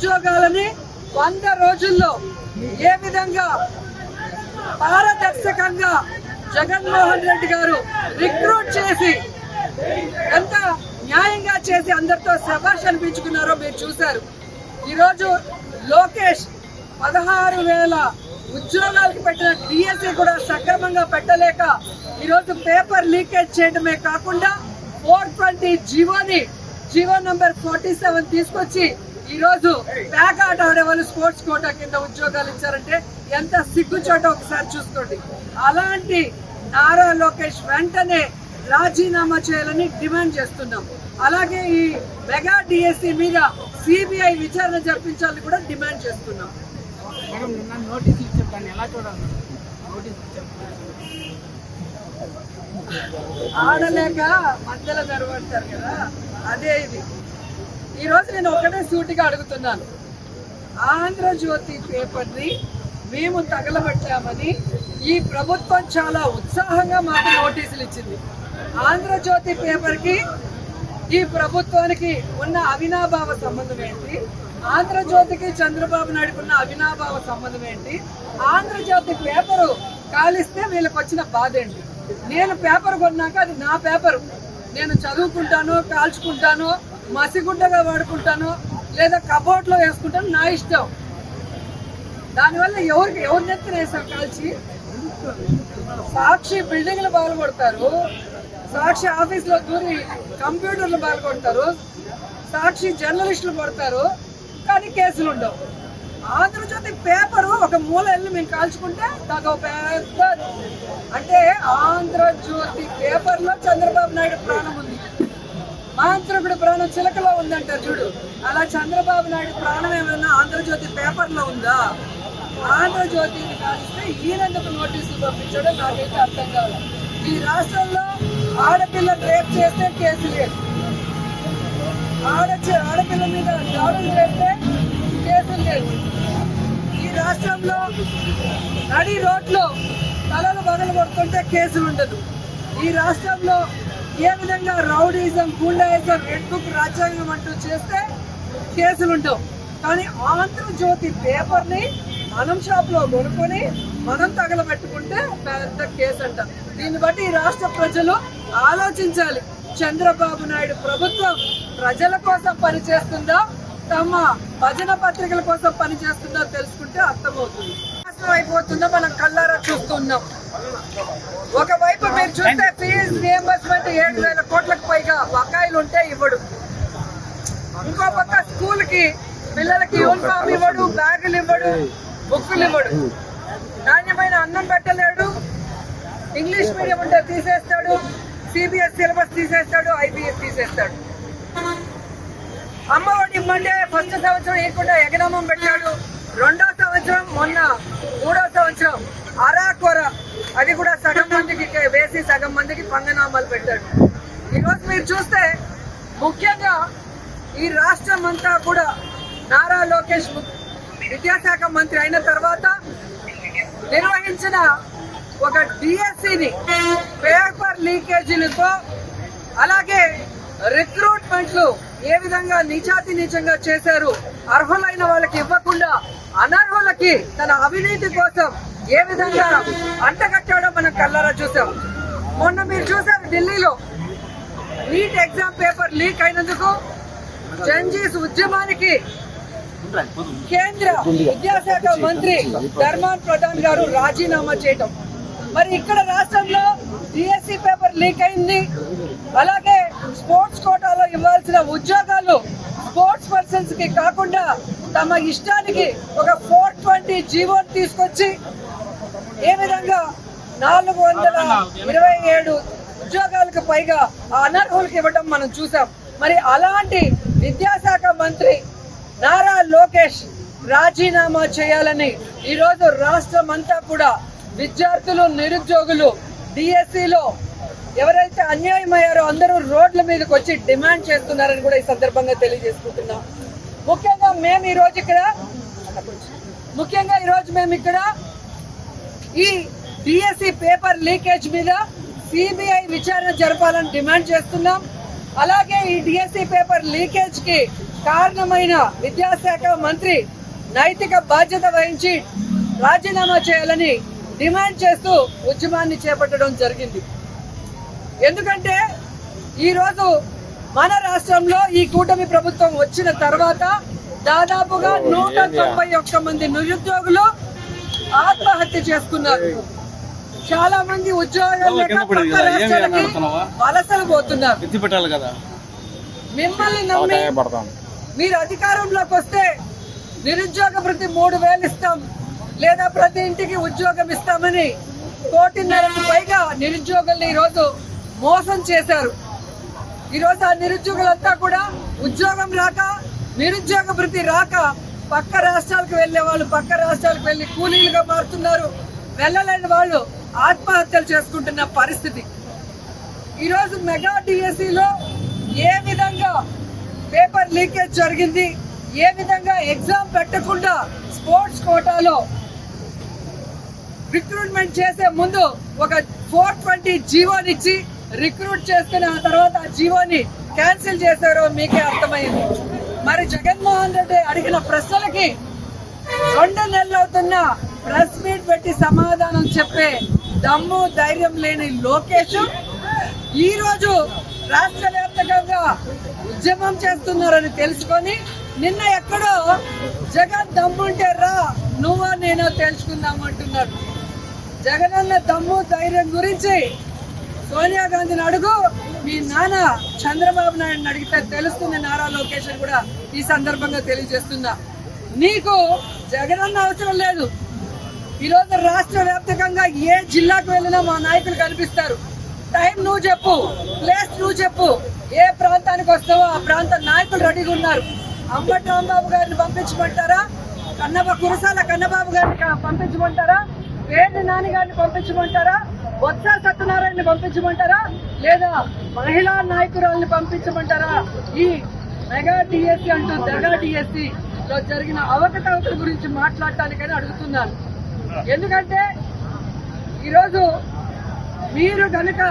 ఉద్యోగాలని 100 రోజుల్లో ఏ విధంగా పారదర్శకంగా జగన్మోహన్ రెడ్డి గారు రిక్రూట్ చేసి ఎంత న్యాయంగా చేసి అందరితో శభాష్ అనిపించుకున్నారో మీరు చూశారు. ఈరోజు లోకేష్ 16,000 ఉద్యోగాలకు పెట్టిన డిఎస్సి కూడా సక్రమంగా పెట్టలేక ఈరోజు పేపర్ లీకేజ్ చేయడమే కాకుండా 420 జీవో నంబర్ 47 తీసుకొచ్చి ఈరోజు బ్యాక్ ఆట ఆడే వాళ్ళు స్పోర్ట్స్ కోటా కింద ఉద్యోగాలు ఇచ్చారంటే ఎంత సిగ్గుచోట ఒకసారి చూసుకోండి. అలాంటి నారా లోకేష్ వెంటనే రాజీనామా చేయాలని డిమాండ్ చేస్తున్నాం. అలాగే ఈ మెగా డిఎస్సి మీద సిబిఐ విచారణ జరిపించాలని కూడా డిమాండ్ చేస్తున్నాం. ఆడలేక మధ్యలో జరగబడతారు కదా, అదే ఇది. ఈరోజు నేను ఒకటే సూటిగా అడుగుతున్నాను. ఆంధ్రజ్యోతి పేపర్ని మేము తగలబెట్టామని ఈ ప్రభుత్వం చాలా ఉత్సాహంగా మాకు నోటీసులు ఇచ్చింది. ఆంధ్రజ్యోతి పేపర్కి ఈ ప్రభుత్వానికి ఉన్న అవినాభావ సంబంధం ఏంటి? ఆంధ్రజ్యోతికి చంద్రబాబు నాయుడుకు ఉన్న అవినాభావ సంబంధం ఏంటి? ఆంధ్రజ్యోతి పేపరు కాలిస్తే వీళ్ళకి వచ్చిన బాధ ఏంటి? నేను పేపర్ కొన్నాక అది నా పేపరు, నేను చదువుకుంటాను, కాల్చుకుంటాను, మసిగుడ్డగా వాడుకుంటాను, లేదా కబోర్డ్లో వేసుకుంటాను, నా ఇష్టం. దానివల్ల ఎవరి నెత్తిన వేసాం కాల్చి? సాక్షి బిల్డింగ్లు బాగుపడతారు, సాక్షి ఆఫీస్లో దూరి కంప్యూటర్లు బాగుపడతారు, సాక్షి జర్నలిస్టులు పడతారు, కానీ కేసులు ఉండవు. ఆంధ్రజ్యోతి పేపరు ఒక మూల వెళ్ళి మేము కాల్చుకుంటే నాకు పెద్ద, అంటే ఆంధ్రజ్యోతి పేపర్లో చంద్రబాబు నాయుడు ప్రాణం ఉంది, మాంత్రికుడి ప్రాణం చిలకలో ఉందంటారు చూడు, అలా చంద్రబాబు నాయుడు ప్రాణం ఏమైనా ఆంధ్రజ్యోతి పేపర్లో ఉందా? ఆంధ్రజ్యోతిని కాలిస్తే ఈయనందుకు నోటీసులు పంపించడం నాకైతే అర్థం కాదు. ఈ రాష్ట్రంలో ఆడపిల్ల రేప్ చేస్తే కేసు లేదు, ఆడపిల్ల మీద దాడులు చేస్తే కేసులు లేదు. ఈ రాష్ట్రంలో నడి రోడ్లో తలలు బగలు కొడుతుంటే కేసులు ఉండదు. ఈ రాష్ట్రంలో ఏ విధంగా రౌడీజం, గూండాయిజం, రెడ్ బుక్ రాజ్యాంగం అంటూ చేస్తే కేసులు ఉండవు. కానీ ఆంధ్రజ్యోతి పేపర్ని మనం షాప్లో కొనుక్కొని మనం తగలబెట్టుకుంటే పెద్ద కేసు అంట. దీన్ని బట్టి ఈ రాష్ట్ర ప్రజలు ఆలోచించాలి. చంద్రబాబు నాయుడు ప్రభుత్వం ప్రజల కోసం పనిచేస్తుందా, తమ భజన పత్రికల కోసం పనిచేస్తుందా తెలుసుకుంటే అర్థమవుతుంది. నాశనం అయిపోతుందో మనం కళ్ళారా చూస్తున్నాం. ఒకవైపు మీరు చూస్తే ఫీజు రియంబర్స్మెంట్ 7,000 కోట్లకు పైగా బకాయిలు ఉంటే ఇవ్వడు, ఇంకో పక్క స్కూల్ కి పిల్లలకి యూనిఫామ్ ఇవ్వడు, బ్యాగులు ఇవ్వడు, బుక్కులు ఇవ్వడు, నాణ్యమైన అన్నం పెట్టలేడు, ఇంగ్లీష్ మీడియం ఉంటే తీసేస్తాడు, సిబిఎస్ సిలబస్ తీసేస్తాడు, ఐబిఎస్ తీసేస్తాడు. అమ్మఒడి ఇవ్వంటే ఫస్ట్ సంవత్సరం ఇవ్వకుండా ఎగనామం పెట్టాడు, రెండో సంవత్సరం మొన్న 3వ సంవత్సరం అరాకొర, అది కూడా సగం మందికి వేసి సగం మందికి పంగనామాలు పెట్టాడు. ఈరోజు మీరు చూస్తే ముఖ్యంగా ఈ రాష్ట్రం అంతా కూడా నారా లోకేష్ విద్యాశాఖ మంత్రి అయిన తర్వాత నిర్వహించిన ఒక డిఎస్సిని పేపర్ లీకేజీలతో, అలాగే రిక్రూట్మెంట్లు ఏ విధంగా నీచాతి నీచంగా చేశారు, అర్హులైన వాళ్ళకి ఇవ్వకుండా అనర్హులకి తన అవినీతి కోసం ఏ విధంగా అంటగట్టాడో మనం కళ్ళారా చూసాం. మొన్న మీరు చూసారు ఢిల్లీలో నీట్ ఎగ్జామ్ పేపర్ లీక్ అయినందుకు జంజీస్ ఉద్యమానికి కేంద్ర విద్యాశాఖ మంత్రి ధర్మాన్ ప్రధాన్ గారు రాజీనామా చేయటం. మరి ఇక్కడ రాష్ట్రంలో డిఎస్సి పేపర్ లీక్ అయింది. అలాగే స్పోర్ట్స్ కోటాలో ఇవ్వాల్సిన ఉద్యోగాలు స్పోర్ట్స్ పర్సన్స్ కి కాకుండా తమ ఇష్టానికి ఒక 420 జీవోని తీసుకొచ్చి ఏ విధంగా 427 ఉద్యోగాలకు పైగా అనర్హులకు ఇవ్వడం మనం చూసాం. మరి అలాంటి విద్యాశాఖ మంత్రి నారా లోకేష్ రాజీనామా చేయాలని ఈరోజు రాష్ట్రం అంతా కూడా విద్యార్థులు, నిరుద్యోగులు డిఎస్సిలో ఎవరైతే అన్యాయమయ్యారో అందరూ రోడ్ల మీదకి వచ్చి డిమాండ్ చేస్తున్నారని కూడా ఈ సందర్భంగా తెలియజేసుకుంటున్నాం. ముఖ్యంగా మేము ఇక్కడ ఈ డిఎస్సి పేపర్ లీకేజ్ మీద సిబిఐ విచారణ జరపాలని డిమాండ్ చేస్తున్నాం. అలాగే ఈ డిఎస్సి పేపర్ లీకేజ్ కి కారణమైన విద్యాశాఖ మంత్రి నైతిక బాధ్యత వహించి రాజీనామా చేయాలని డిమాండ్ చేస్తూ ఉద్యమాన్ని చేపట్టడం జరిగింది. ఎందుకంటే ఈరోజు మన రాష్ట్రంలో ఈ కూటమి ప్రభుత్వం వచ్చిన తర్వాత దాదాపుగా 191 మంది నిరుద్యోగులు ఆత్మహత్య చేసుకున్నారు. చాలా మంది ఉద్యోగాలు లేక పక్క రాష్ట్రాలకి వలసలు పోతున్నారు. మిమ్మల్ని నమ్మి మీరు అధికారంలోకి వస్తే నిరుద్యోగ భృతి 3,000 ఇస్తాం, లేదా ప్రతి ఇంటికి ఉద్యోగం ఇస్తామని 1,500,000 పైగా నిరుద్యోగుల్ని ఈరోజు మోసం చేశారు. ఈరోజు ఆ నిరుద్యోగులంతా కూడా ఉద్యోగం రాక, నిరుద్యోగ భృతి రాక పక్క రాష్ట్రాలకు వెళ్లే వాళ్ళు పక్క రాష్ట్రాలకు వెళ్లి కూలీలుగా మారుతున్నారు. వెళ్ళలేని వాళ్ళు ఆత్మహత్యలు చేసుకుంటున్న పరిస్థితి. ఈరోజు మెగా డిఎస్సిలో ఏ విధంగా పేపర్ లీకేజ్ జరిగింది, ఏ విధంగా ఎగ్జామ్ పెట్టకుండా స్పోర్ట్స్ కోటాలో రిక్రూట్మెంట్ చేసే ముందు ఒక 420 జీవోనిచ్చి రిక్రూట్ చేసుకుని ఆ తర్వాత ఆ జీవోని క్యాన్సిల్ చేశారో మీకే అర్థమైంది. మరి జగన్మోహన్ రెడ్డి అడిగిన ప్రశ్నలకి 2 నెలలు అవుతున్న ప్రెస్ మీట్ పెట్టి సమాధానం చెప్పే దమ్ము ధైర్యం లేని లోకేష్ ఈ రోజు రాష్ట్ర వ్యాప్తంగా ఉద్యమం చేస్తున్నారని తెలుసుకొని నిన్న ఎక్కడో జగన్ దమ్ముంటే రా నువ్వో నేనో తెలుసుకుందాం అంటున్నాడు. జగనన్న దమ్ము ధైర్యం గురించి సోనియా గాంధీని అడుగు, మీ నాన్న చంద్రబాబు నాయుడుని అడిగితే తెలుస్తుంది. నారా లోకేష్ కూడా ఈ సందర్భంగా తెలియజేస్తున్నా, నీకు జగనన్న అవసరం లేదు. ఈరోజు రాష్ట్ర వ్యాప్తంగా ఏ జిల్లాకు వెళ్ళినా మా నాయకులు కనిపిస్తారు. టైం నువ్వు చెప్పు, ప్లేస్ నువ్వు చెప్పు, ఏ ప్రాంతానికి వస్తావో ఆ ప్రాంత నాయకులు రెడీగా ఉన్నారు. అంబటి రాంబాబు గారిని పంపించమంటారా, కురసాల కన్నబాబు గారిని పంపించమంటారా, పేర్ని నాని గారిని పంపించమంటారా, బొత్స సత్యనారాయణని పంపించమంటారా, లేదా మహిళా నాయకురాలను పంపించమంటారా? ఈ మెగా డిఎస్సి అంటూ దగా డిఎస్సి లో జరిగిన అవకతవకల గురించి మాట్లాడటానికని అడుగుతున్నాను. ఎందుకంటే ఈరోజు మీరు గనుక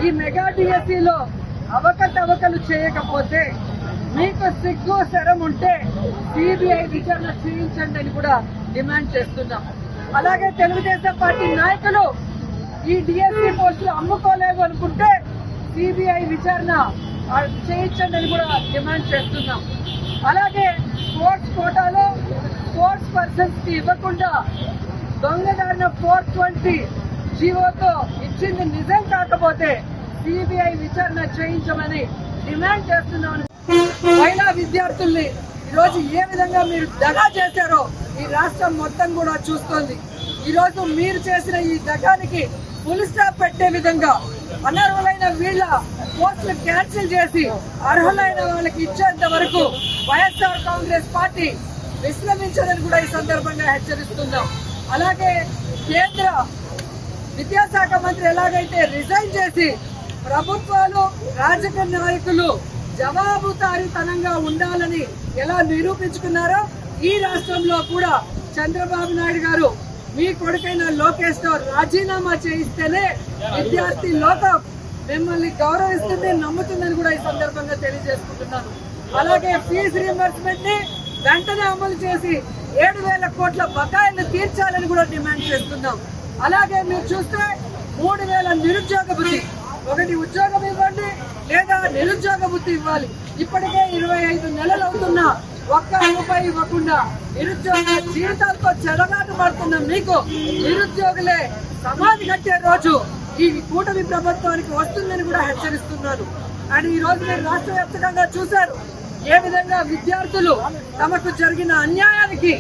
ఈ మెగా డిఎస్సిలో అవకతవకలు చేయకపోతే, మీకు సిగ్గు శరం ఉంటే సిబిఐ విచారణ చేయించండి అని కూడా డిమాండ్ చేస్తున్నాం. అలాగే తెలుగుదేశం పార్టీ నాయకులు ఈ డిఎస్సి పోస్టులు అమ్ముకోలేదు అనుకుంటే సిబిఐ విచారణ చేయించండి అని కూడా డిమాండ్ చేస్తున్నాం. అలాగే స్పోర్ట్స్ కోటాలో స్పోర్ట్స్ పర్సన్స్ కి ఇవ్వకుండా దొంగదారిన 420 జీవోతో ఇచ్చింది నిజం కాకపోతే సిబిఐ విచారణ చేయించమని డిమాండ్ చేస్తున్నాం. మహిళా విద్యార్థుల్ని ఈరోజు ఏ విధంగా మీరు దగా చేశారో ఈ రాష్ట్రం మొత్తం కూడా చూస్తోంది. ఈరోజు మీరు చేసిన ఈ దగానికి ఫుల్ స్టాప్ పెట్టే విధంగా అనర్హులైన వీళ్ళ పోస్టులు క్యాన్సిల్ చేసి అర్హులైన వాళ్ళకి ఇచ్చేంత వరకు వైఎస్ఆర్ కాంగ్రెస్ పార్టీ విశ్రమించదని కూడా ఈ సందర్భంగా హెచ్చరిస్తున్నాం. అలాగే కేంద్ర విద్యాశాఖ మంత్రి ఎలాగైతే రిజైన్ చేసి ప్రభుత్వాలు రాజకీయ నాయకులు జవాబుదారీతనంగా ఉండాలని ఎలా నిరూపించుకున్నారో ఈ రాష్ట్రంలో కూడా చంద్రబాబు నాయుడు గారు మీ కొడుకైన లోకేష్ తో రాజీనామా చేయిస్తేనే విద్యార్థి లోకం మిమ్మల్ని గౌరవిస్తుంది, నమ్ముతుందని కూడా ఈ సందర్భంగా తెలియజేసుకుంటున్నాను. అలాగే ఫీజు రీయింబర్స్మెంట్ ని వెంటనే అమలు చేసి 7,000 కోట్ల బకాయిలు తీర్చాలని కూడా డిమాండ్ చేస్తున్నాం. అలాగే మీరు చూస్తే 3,000 నిరుద్యోగ భృతి, ఒకటి ఉద్యోగం ఇవ్వండి లేదా నిరుద్యోగ భృతి ఇవ్వాలి. ఇప్పటికే 25 నెలలు అవుతున్నా ఒక్క రూపాయి ఇవ్వకుండా నిరుద్యోగ జీవితాలతో చెలగాటు పడుతున్న మీకు నిరుద్యోగులే సమాధి కట్టే రోజు ఈ కూటమి ప్రభుత్వానికి వస్తుందని కూడా హెచ్చరిస్తున్నాను. అండ్ ఈ రోజు మీరు రాష్ట్ర వ్యాప్తంగా చూశారు ఏ విధంగా విద్యార్థులు తమకు జరిగిన అన్యాయానికి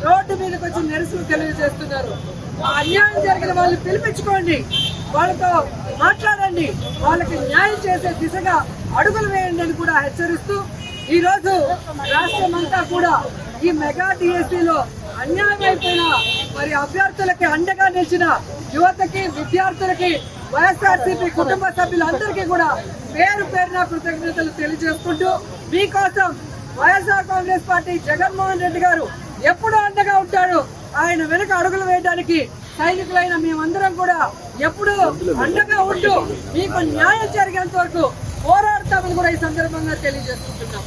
రోడ్డు మీదకి వచ్చి నిరసన తెలియజేస్తున్నారు. ఆ అన్యాయం జరిగిన వాళ్ళు పిలిపించుకోండి, వాళ్ళతో మాట్లాడండి, వాళ్ళకి న్యాయం చేసే దిశగా అడుగులు వేయండి అని కూడా హెచ్చరిస్తూ ఈ రోజు రాష్ట్రం అంతా కూడా ఈ మెగా డిఎస్సిలో అన్యాయం అయిపోయిన మరి అభ్యర్థులకి అండగా నిలిచిన యువతకి, విద్యార్థులకి, వైఎస్ఆర్సీపీ కుటుంబ సభ్యులందరికీ కూడా పేరు పేరున కృతజ్ఞతలు తెలియజేసుకుంటూ మీకోసం వైఎస్ఆర్ కాంగ్రెస్ పార్టీ జగన్మోహన్ రెడ్డి గారు ఎప్పుడు అండగా ఉంటాడు, ఆయన వెనుక అడుగులు వేయడానికి సైనికులైన మేమందరం కూడా ఎప్పుడు అండగా ఉంటూ మీకు న్యాయం జరిగేంత వరకు పోరాడతామని కూడా ఈ సందర్భంగా తెలియజేసుకుంటున్నాం.